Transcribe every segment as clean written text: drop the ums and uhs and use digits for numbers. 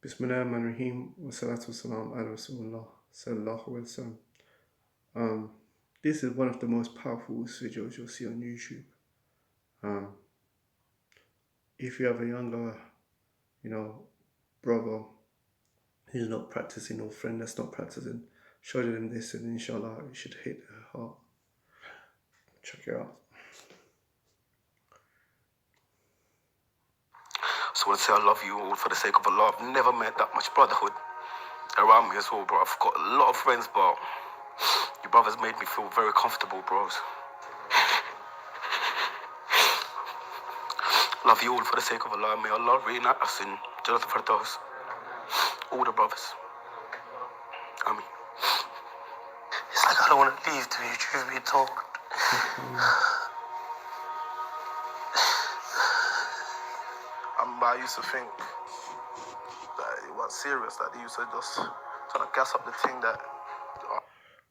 Bismillahirrahmanirrahim. Wassalatu wassalam ala Rasulullah sallallahu alaihi wasallam. This is one of the most powerful videos you'll see on YouTube. Um, if you have a younger, brother who's not practicing or friend that's not practicing, show them this and inshallah it should hit their heart. Check it out. So I want to say I love you all for the sake of Allah. I've never met that much brotherhood around me as well, bro. I've got a lot of friends, but your brothers made me feel very comfortable, bros. Love you all for the sake of Allah. May Allah reunite us in Jannat al-Firdaus. All the brothers. Ameen. It's like I don't want to leave, to be truth be told. I used to think that it was serious, that they used to just trying to gas up the thing that...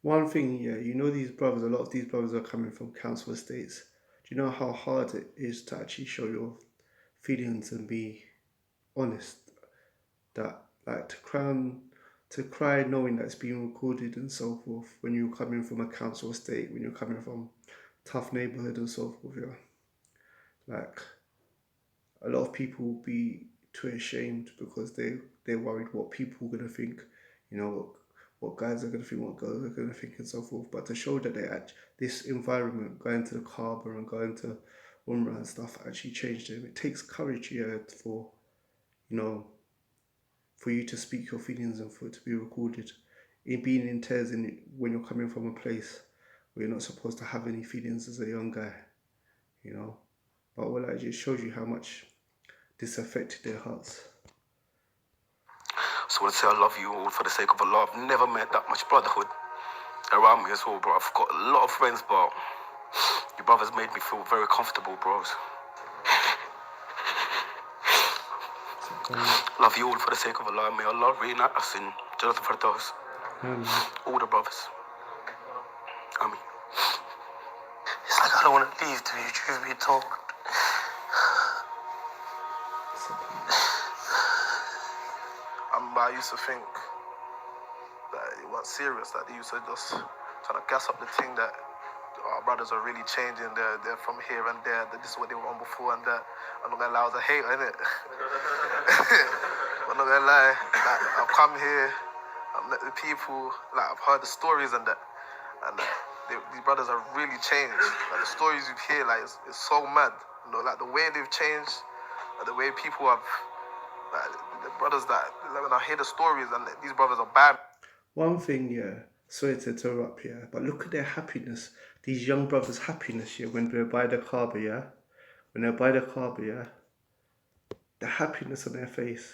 One thing, these brothers, a lot of these brothers are coming from council estates. Do you know how hard it is to actually show your feelings and be honest? That, like, to cry knowing that it's being recorded and so forth when you're coming from a council estate, when you're coming from tough neighborhood and so forth, like, a lot of people will be too ashamed because they're worried what people are going to think, what guys are going to think, what girls are going to think and so forth. But to show that this environment, going to the Kaaba and going to Umrah and stuff actually changed them. It takes courage, for you to speak your feelings and for it to be recorded. In being in tears when you're coming from a place where you're not supposed to have any feelings as a young guy, But it just shows you how much this affected their hearts. So I want to say I love you all for the sake of Allah. I've never met that much brotherhood around me as well, bro. I've got a lot of friends, but your brothers made me feel very comfortable, bros. Love you all for the sake of Allah. May Allah reunite us in Jannat al-Firdaus. All the brothers. Ameen. It's like I don't want to leave, to be truth be told. I used to think that it was serious, that they used to just trying to gas up the thing that our brothers are really changing. They're from here and there. That this is what they were on before, and that I'm not gonna lie, I was a hater, innit? I'm not gonna lie. Like, I've come here, I've met the people, like I've heard the stories and that, and these brothers are really changed. Like the stories you hear, like it's so mad. Like the way they've changed, like the way people have. The brothers that, when I hear the stories, and these brothers are bad. One thing, sorry to interrupt, but look at their happiness. These young brothers' happiness, when they're by the Kaaba, when they're by the Kaaba, the happiness on their face.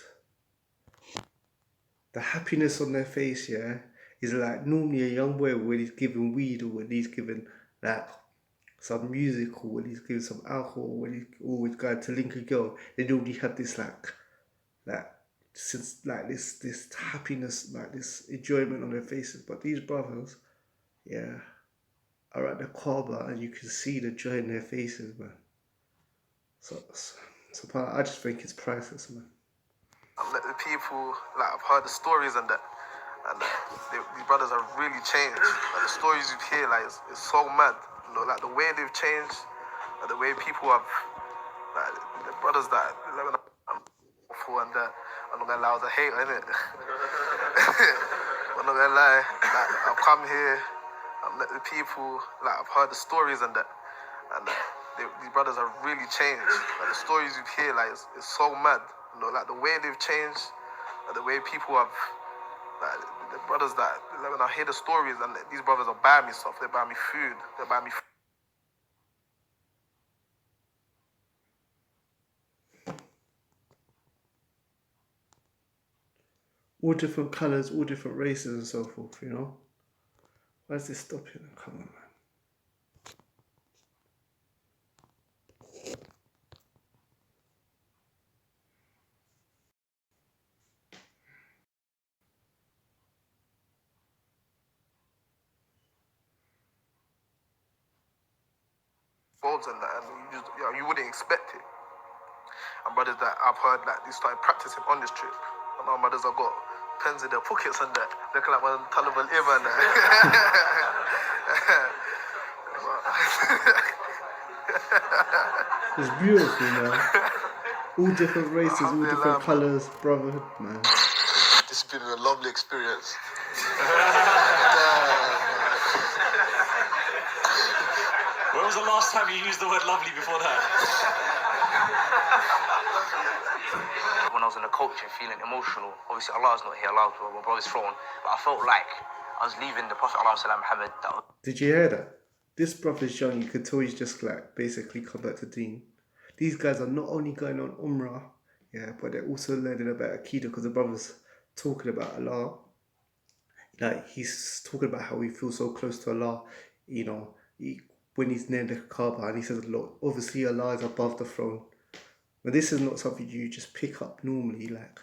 The happiness on their face, is like normally a young boy when he's given weed or when he's given like some music or when he's given some alcohol, when he's always going to link a girl, they normally have this this happiness, like this enjoyment on their faces. But these brothers, are at the Kaaba and you can see the joy in their faces, man. So I just think it's priceless, man. I've met the people, like I've heard the stories and that, and these brothers are really changed. Like the stories you hear, like it's so mad. Like the way they've changed, like the way people have, like the brothers that and that. I'm not gonna lie, I was a hater, innit? I'm not gonna lie, like I've come here, I've met the people, like I've heard the stories and that, and these brothers are really changed. Like the stories you hear, like it's so mad. Like the way they've changed, like the way people have, like the brothers that, like when I hear the stories, and these brothers are buying me stuff, they buy me food, they buy me food. All different colours, all different races and so forth, Why is this stopping? Come on, man. And that, and you wouldn't expect it. And brothers that I've heard that they started practicing on this trip. And our mothers have got pens in their pockets and that, looking like one Taliban IBAN. It's beautiful, man. All different races, all different colours, brotherhood, man. This has been a lovely experience. When was the last time you used the word lovely before that? When I was in the coach and feeling emotional, obviously Allah's not here, Allah's my brother's throne, but I felt like I was leaving the Prophet Muhammad. Did you hear that? This brother's young, you could tell he's just like basically come back to Deen. These guys are not only going on Umrah, yeah, but they're also learning about Aqidah because the brother's talking about Allah. Like, he's talking about how he feels so close to Allah, you know, when he's near the Kaaba, and he says, look, obviously Allah is above the throne. But this is not something you just pick up normally, like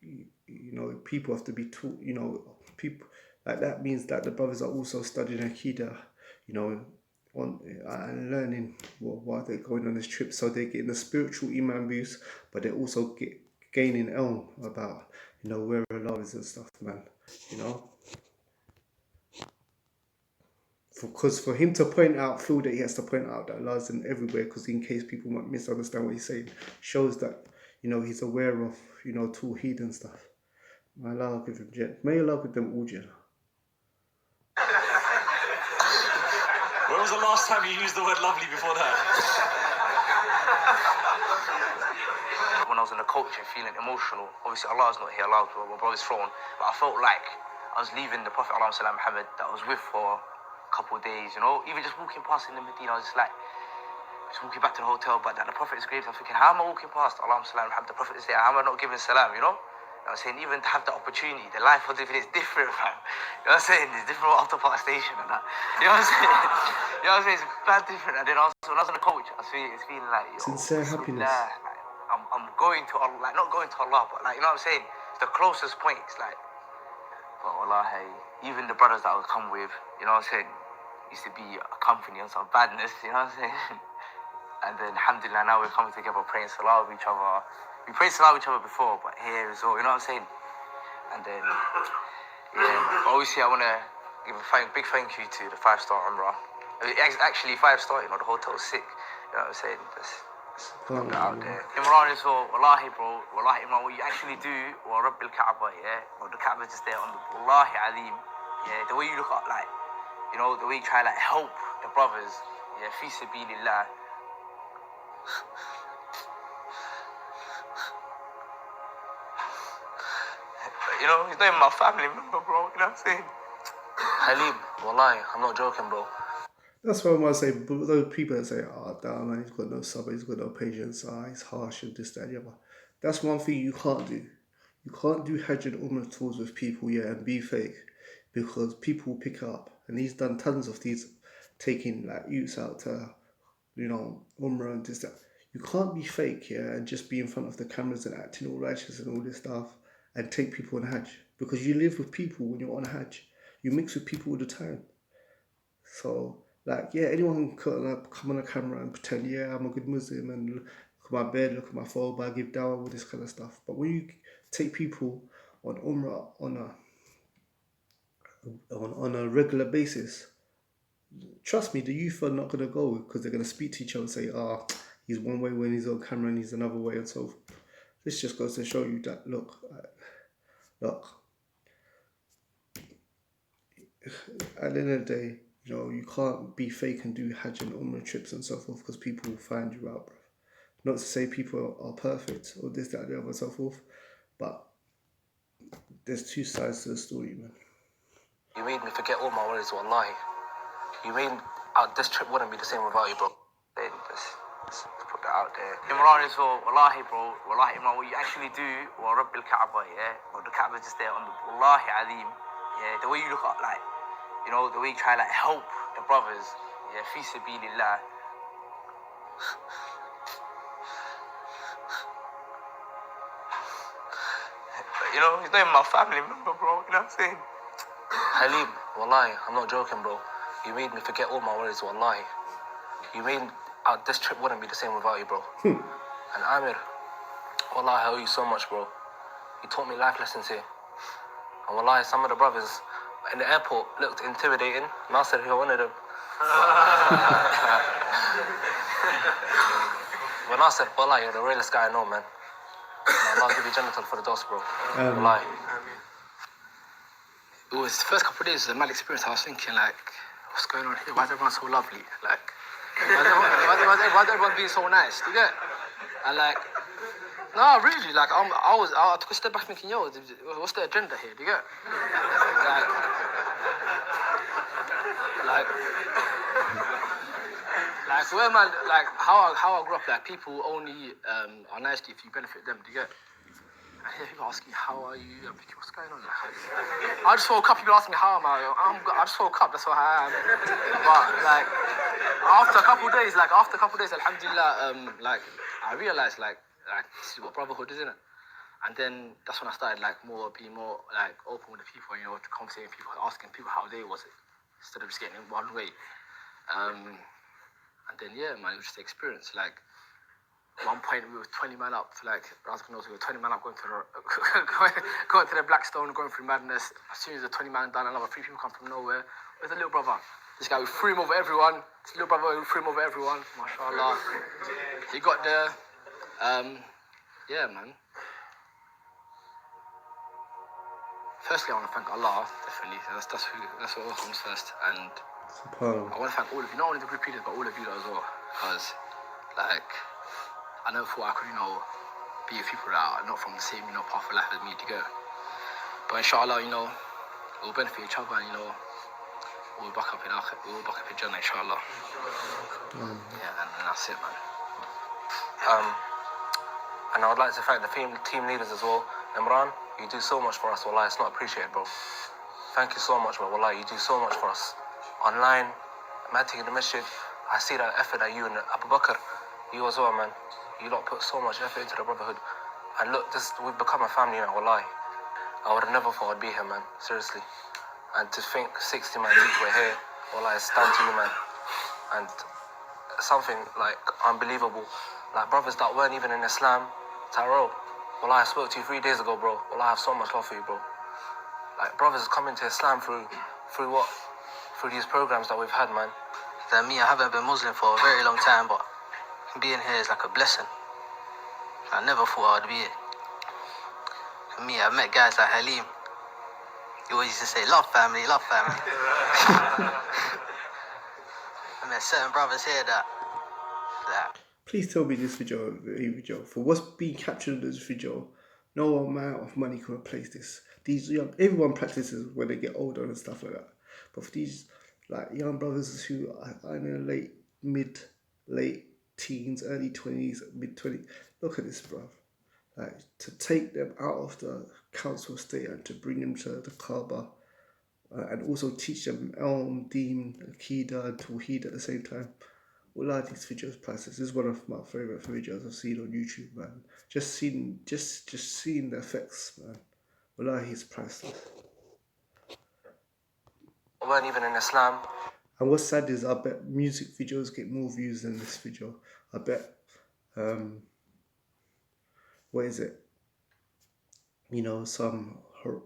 you know, people have to be taught, you know, people, like that means that the brothers are also studying Aqidah, you know, and learning while they're going on this trip, so they're getting the spiritual iman boost, but they're also gaining ilm about, you know, where Allah is and stuff, man, you know. Because for him to feel that he has to point out that Allah's in everywhere, because in case people might misunderstand what he's saying, shows that, you know, he's aware of, you know, Tawheed and stuff. May Allah give him jet. May Allah give them all jet. When was the last time you used the word lovely before that? When I was in the coach and feeling emotional, obviously Allah's not here, Allah's my brother's throne, but I felt like I was leaving the Prophet Muhammad that I was with for a couple of days, you know, even just walking past in the Medina, I was just like, walking back to the hotel, but at the Prophet's grave, I'm thinking, how am I walking past Allah Muhammad, the Prophet is there, how am I not giving salam, you know? You know what I'm saying? Even to have the opportunity, the life of living is different, man. You know what I'm saying? It's different after Park Station and that. You know what I'm saying? You know what I'm saying? It's bad different. And then also, when I was on the coach, I was feeling like, yo, sincere happiness. Like, I'm going to Allah, like, not going to Allah, but like, you know what I'm saying? It's the closest point. It's like, well, Allah, hey, even the brothers that I would come with, you know what I'm saying? Used to be a company on some badness, you know what I'm saying? And then, alhamdulillah, now we're coming together praying salah with each other. We prayed salah with each other before, but here is all, you know what I'm saying? And then, yeah, but obviously I want to give a big thank you to the 5-star Umrah. Actually, 5-star, you know, the hotel's sick, you know what I'm saying? Let's put that out there. Imran as well, wallahi, bro, wallahi, Imran, what you actually do, wa Rabbil Kaaba, yeah? Well, the Kaaba's just there on the, wallahi, Alim, yeah? The way you look at, like, you know, the way you try, like, help the brothers, yeah, fi sabilillah. You know, he's not even my family member, bro. You know what I'm saying? Halim, wallahi, I'm not joking, bro. That's what I want to say. Those people that say, oh, damn, man, he's got no sabr, he's got no patience, he's harsh and this, that, and the other. That's one thing you can't do. You can't do Hajj and Umrah tours with people, yeah, and be fake, because people will pick up. And he's done tons of these, taking like youths out to, you know, Umrah and this, that. You can't be fake, yeah, and just be in front of the cameras and acting all righteous and all this stuff and take people on Hajj, because you live with people when you're on Hajj. You mix with people all the time. So, like, yeah, anyone can come on a camera and pretend, yeah, I'm a good Muslim, and look at my bed, look at my phone, I give dawah, all this kind of stuff. But when you take people on Umrah on a regular basis, trust me, the youth are not going to go, because they're going to speak to each other and say, he's one way when he's on camera and he's another way, and so forth. This just goes to show you that, look, at the end of the day, you know, you can't be fake and do Hajj and Umrah trips and so forth, because people will find you out, bro. Not to say people are perfect or this, that, the other, and so forth, but there's two sides to the story, man. You made me forget all my worries, wallahi. You made this trip wouldn't be the same without you, bro. Let's put that out there. Imran as well, wallahi, bro, wallahi, Imran, what you actually do, wa Rabbil Kaaba, yeah? Well, the Kaaba's just there on the, wallahi, Alim, yeah? The way you look at, like, you know, the way you try, like, help the brothers, yeah, fi sabilillah. You know, he's not even my family member, bro, you know what I'm saying? Halim, wallahi, I'm not joking, bro. You made me forget all my worries, wallahi. You made this trip wouldn't be the same without you, bro. And Amir, wallahi, I owe you so much, bro. he taught me life lessons here. And wallahi, some of the brothers in the airport looked intimidating, and I said, you're one of them. When I said, wallahi, you're the realest guy I know, man. And Allah give you Jannah for the dose, bro. Wallahi. It was the first couple of days of the mad experience. I was thinking, like, what's going on here? Why is everyone so lovely? Like, why is everyone being so nice? Do you get? And like, no, really, like, I took a step back thinking, yo, what's the agenda here? Do you get? Like where man, like how I grew up, like people only are nice to you if you benefit them. Do you get? I hear people asking, how are you? I'm thinking, what's going on? I just woke up, people asking me, how am I? I just woke up, that's what I am. But like, after a couple of days, alhamdulillah, like, I realized, like, this is what brotherhood is, isn't it? And then that's when I started, like, being more, like, open with the people, you know, to conversating with people, asking people how they was it, instead of just getting in one way. And then, yeah, man, it was just the experience, like, at one point we were 20 man up, like, we were 20 man up going to the Blackstone, going through madness. As soon as the 20 man done, another 3 people come from nowhere. Where's the little brother? This guy, we threw him over everyone. This little brother, we threw him over everyone. MashaAllah. He got there. Yeah, man. Firstly, I want to thank Allah, definitely. That's what comes first. And I want to thank all of you, not only the group leaders, but all of you as well. Because, like, I never thought I could, you know, be with people that are not from the same, you know, path of life as me to go. But inshallah, you know, we'll benefit each other and, you know, we'll back up in Jannah, inshallah. Yeah, and that's it, man. And I would like to thank the team leaders as well. Imran, you do so much for us, wallahi, it's not appreciated, bro. Thank you so much, bro, wallahi, you do so much for us. Online, matting in the masjid, I see that effort that you and Abu Bakr, you as well, man. You lot put so much effort into the brotherhood. And look, we've become a family now, wallahi. I would have never thought I'd be here, man, seriously. And to think 60 man deep we're here, wallahi, it's down to you, man. And something, like, unbelievable. Like, brothers that weren't even in Islam, Taro, wallahi, I spoke to you 3 days ago, bro. Wallahi, I have so much love for you, bro. Like, brothers coming to Islam through what? Through these programs that we've had, man. Me, I haven't been Muslim for a very long time, but being here is like a blessing. I never thought I'd be here. For me, I've met guys like Halim. He always used to say, love family, love family. I met certain brothers here that. Please tell me this video, for what's being captured in this video, no amount of money can replace this. These everyone practices when they get older and stuff like that. But for these, like, young brothers who are in their late teens, early 20s, mid-20s, look at this, bruv. Like, to take them out of the council estate and to bring them to the Kaaba, and also teach them Elm, Deen, Akida, and Tawheed at the same time. Wallah, these videos priceless. This is one of my favourite videos I've seen on YouTube, man. Just seeing the effects, man. Wallah, he's priceless. Weren't even in Islam. And what's sad is I bet music videos get more views than this video. I bet, what is it? You know, some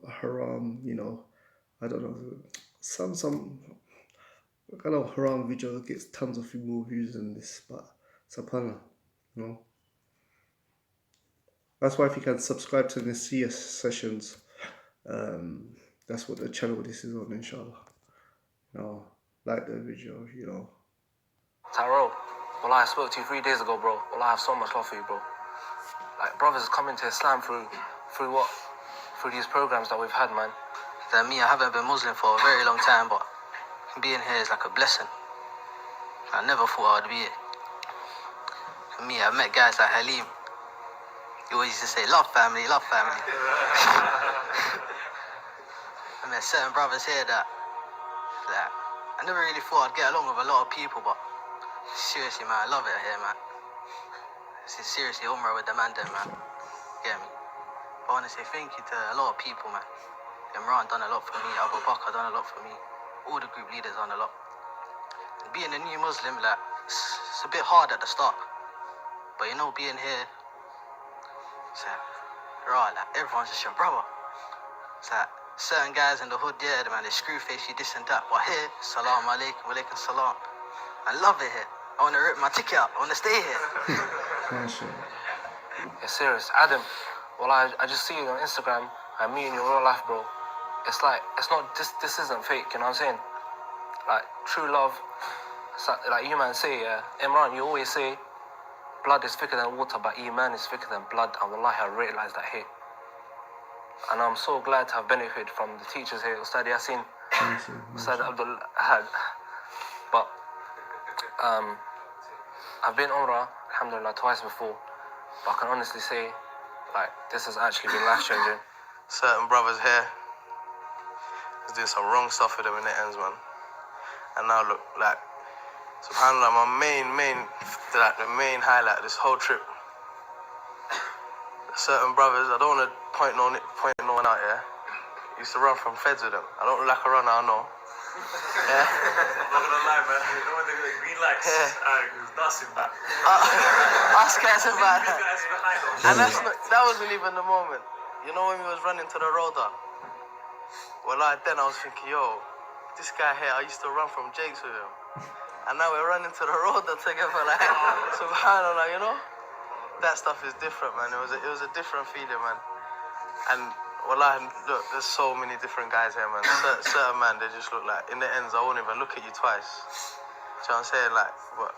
haram, you know, I don't know, some kind of haram video gets tons of more views than this, but subhanallah, you know. That's why if you can subscribe to the CS sessions, that's what the channel this is on, inshallah. You know, like the video, you know. Taro, wallahi, I spoke to you 3 days ago, bro. Wallahi, I have so much love for you, bro. Like, brothers coming to Islam through what? Through these programs that we've had, man. Me, I haven't been Muslim for a very long time, but being here is like a blessing. I never thought I'd be here. For me, I've met guys like Halim. He always used to say, love family, love family. I met certain brothers here that I never really thought I'd get along with a lot of people, but seriously, man, I love it here, man. Seriously, Umrah with the man there, man. Get me? I want to say thank you to a lot of people, man. Imran done a lot for me, Abu Bakr done a lot for me, all the group leaders done a lot. And being a new Muslim, like, it's a bit hard at the start. But you know, being here, right, like everyone's just your brother. It's like certain guys in the hood, yeah, man, they screw face you this and that. But here, salam alaikum, walaikum salam. I love it here. I want to rip my ticket out. I want to stay here. Yeah, serious. Adam, well, I just see you on Instagram. I meet you in your real life, bro. It's like, it's not, this isn't fake, you know what I'm saying? Like, true love, like you man say, Imran, you always say, blood is thicker than water, but Iman is thicker than blood. And wallahi, I realized that here. And I'm so glad to have benefited from the teachers here, Ustad Yasin, Ustad Abdul Ahad. But I've been Umrah, alhamdulillah, twice before. But I can honestly say, like, this has actually been life-changing. Certain brothers here is doing some wrong stuff with them in the ends, man. And now look, like, subhanAllah, my the main highlight of this whole trip. Certain brothers, I don't want to point no one out, yeah? Used to run from feds with them. I don't look like a runner, I know. Yeah? I'm not gonna lie, man. You know when they get green lights? That's him back. Us guys are bad. Guys behind us. And that wasn't even the moment. You know when we was running to the road, well, like, then I was thinking, yo, this guy here, I used to run from Jake's with him. And now we're running to the road together, like, subhanAllah, you know? That stuff is different, man. It was a different feeling, man. And, wallah, look, there's so many different guys here, man. Certain man, they just look like, in the ends, I won't even look at you twice. Do you know what I'm saying? Like, but,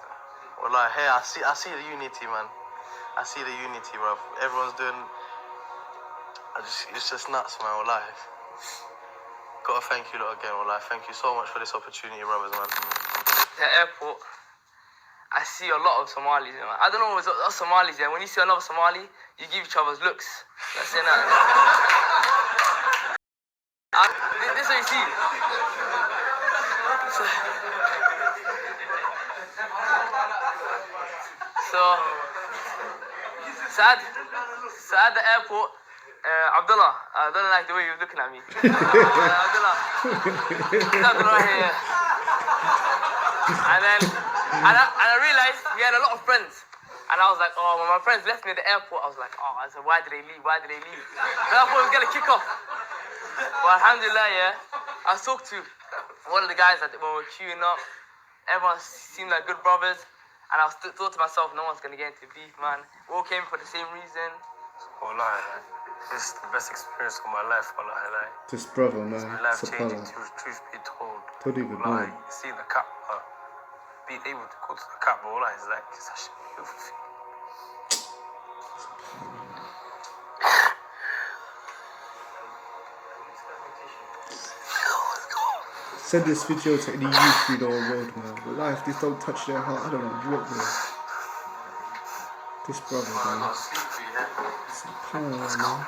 wallah, hey, I see the unity, man. I see the unity, bro. Everyone's doing, it's just nuts, man, wallah. Gotta thank you lot again, wallah. Thank you so much for this opportunity, brothers, man. The airport, I see a lot of Somalis. You know? I don't know if it's Somalis. Yeah, when you see another Somali, you give each other's looks. That's saying that. This is what you see. So at the airport, Abdullah, I don't like the way you're looking at me. Abdullah right here. And I realized he had a lot of friends. And I was like, oh, when my friends left me at the airport, I was like, oh, I said, why did they leave? Why did they leave? And I thought it was going to kick off. But alhamdulillah, yeah, I talked to one of the guys that when we were queuing up. Everyone seemed like good brothers. And I thought to myself, no one's going to get into beef, man. We all came for the same reason. Wallahi, like, this is the best experience of my life, wallahi, like. This brother, man. It's been life-changing, truth be told. Don't even Wallahi, know. seeing the Kaaba, being able to go to the Kaaba, wallahi, it's like, it's such a beautiful thing. Send this video to any youth you know on road, man. But life, this don't touch their heart. I don't know what, man. This brother, man. Subhanallah, man.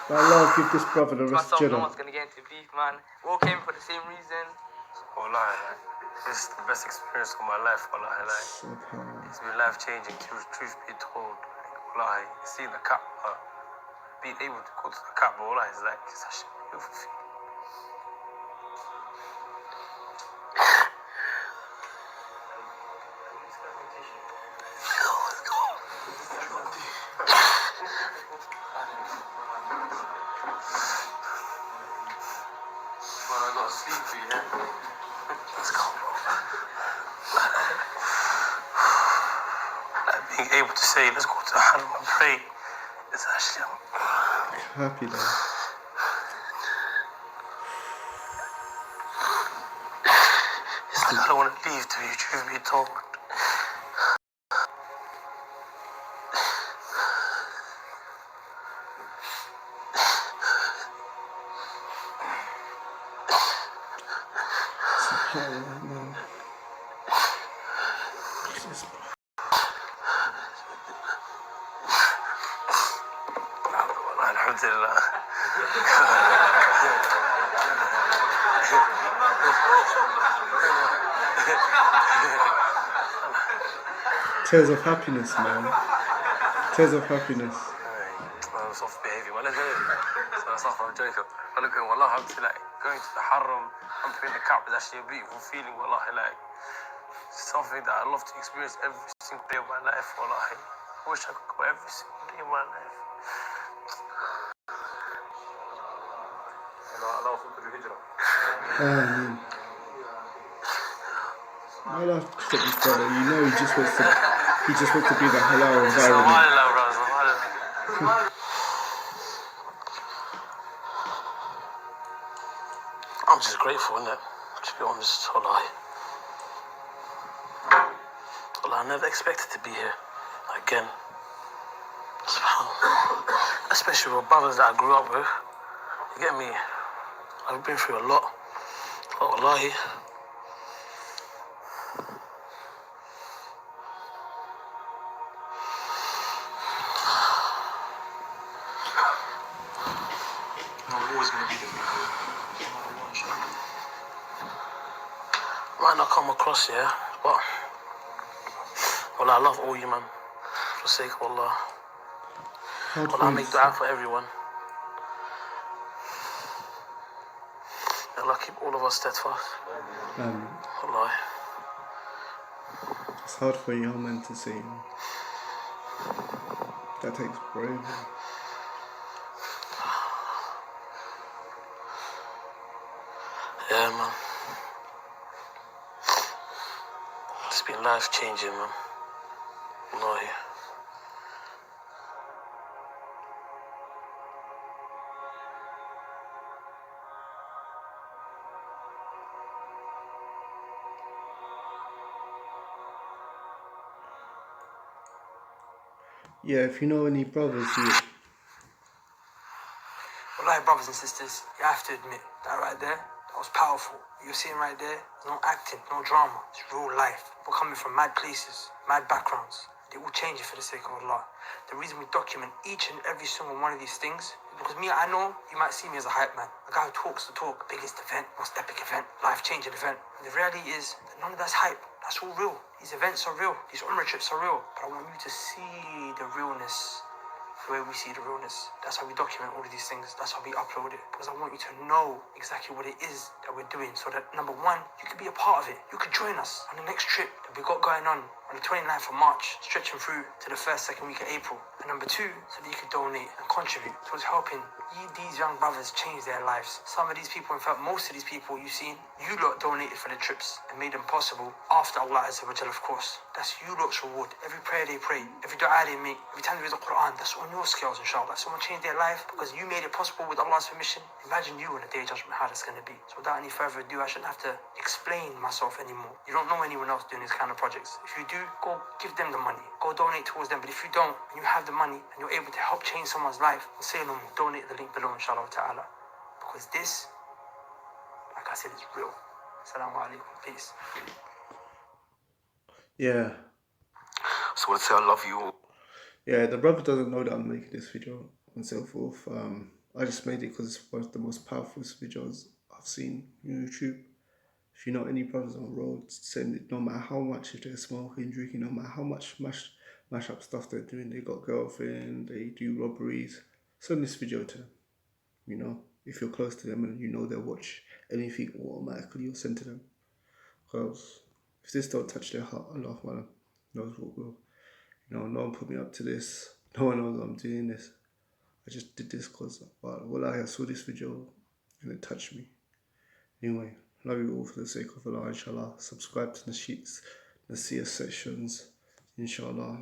But Allah give this brother the rest of No one's going to get into beef, man. We all came for the same reason. Wallahi, like, this is the best experience of my life, wallahi, like. Subhanallah. It's been life-changing, truth be told. Wallahi, seeing the Kaaba, being able to go to the Kaaba, wallahi, it's like, it's such a beautiful thing. Being able to say, let's go to the Haram and pray, it's actually Happy though. it's like I don't want to leave till you truth be told. Subhanallah, man. Jesus, bro. Alhamdulillah. Tears of happiness, man. Tears of happiness. Soft behavior, well, let's do it. So that's not from Jacob. But look, wallah, I'm like going to the Haram, I'm praying the Kaaba, is actually a beautiful feeling, wallahi, like something that I love to experience every single day of my life, wallahi. wish I could go every single day of my life. My last step is brother, you know he just wants to be in a halal environment. Subhanallah, bro, subhanallah. I'm just grateful, innit? To be honest, wallahi. Well, I never expected to be here again. SubhanAllah. Especially with brothers that I grew up with. You get me? I've been through a lot. Oh, wallahi. I'm always going to be there. Might not come across, yeah, but well, I love all you, man. For the sake of Allah. Well, I make dua for everyone. Allah keep all of us steadfast. Allah. It's hard for a young man to say. That takes bravery. Yeah, man. It's been life changing, man. Wallahi. Yeah, if you know any brothers who... Wallahi, brothers and sisters, you have to admit that right there, that was powerful. You're seeing right there, no acting, no drama. It's real life. We're coming from mad places, mad backgrounds. They will change it for the sake of Allah. The reason we document each and every single one of these things is because me, I know you might see me as a hype man, a guy who talks the talk, biggest event, most epic event, life-changing event. And the reality is that none of that's hype. That's all real. These events are real. These Umrah trips are real. But I want you to see the realness. The way we see the realness. That's how we document all of these things. That's how we upload it. Because I want you to know exactly what it is that we're doing. So that, number one, you can be a part of it. You could join us on the next trip that we got going on the 29th of March, stretching through to the first, second week of April. And number two, so that you could donate and contribute towards helping these young brothers change their lives. Some of these people, in fact, most of these people you've seen, you lot donated for the trips and made them possible after Allah Azza wa Jal, of course. That's you lot's reward. Every prayer they pray, every dua they make, every time they read the Quran, that's on your scales, inshallah. Someone changed their life because you made it possible with Allah's permission. Imagine you on the day of judgment, how that's going to be. So without any further ado, I shouldn't have to explain myself anymore. You don't know anyone else doing these kind of projects. If you do, go give them the money. Go donate towards them. But if you don't, and you have the money, and you're able to help change someone's life, then say no more. Donate the link below, inshallah ta'ala. Because this, like I said, is real. Assalamu alaikum. Peace. Yeah. So I would say I love you all. Yeah, the brother doesn't know that I'm making this video and so forth. I just made it because it's one of the most powerful videos I've seen on YouTube. If you know any brothers on the road, send it. No matter how much, if they're smoking, drinking, no matter how much mash up stuff they're doing, they got girlfriend, they do robberies, send this video to them. You know, if you're close to them and you know they'll watch anything, automatically you'll send to them. Because if this don't touch their heart, Allah knows what will. You know, no one put me up to this. No one knows I'm doing this. I just did this because, I saw this video and it touched me. Anyway, love you all for the sake of Allah, inshallah. Subscribe to the sheets, the CS sessions, inshallah.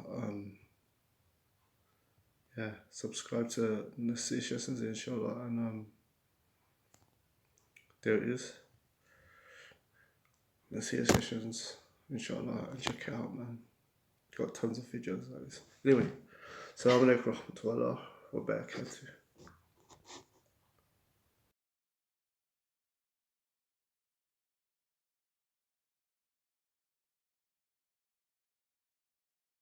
Subscribe to the CS sessions, inshallah. And there it is. The CS sessions, inshallah. And check it out, man. Got tons of videos like this. Anyway, Assalamu alaikum wa rahmatullahi wa barakatuh.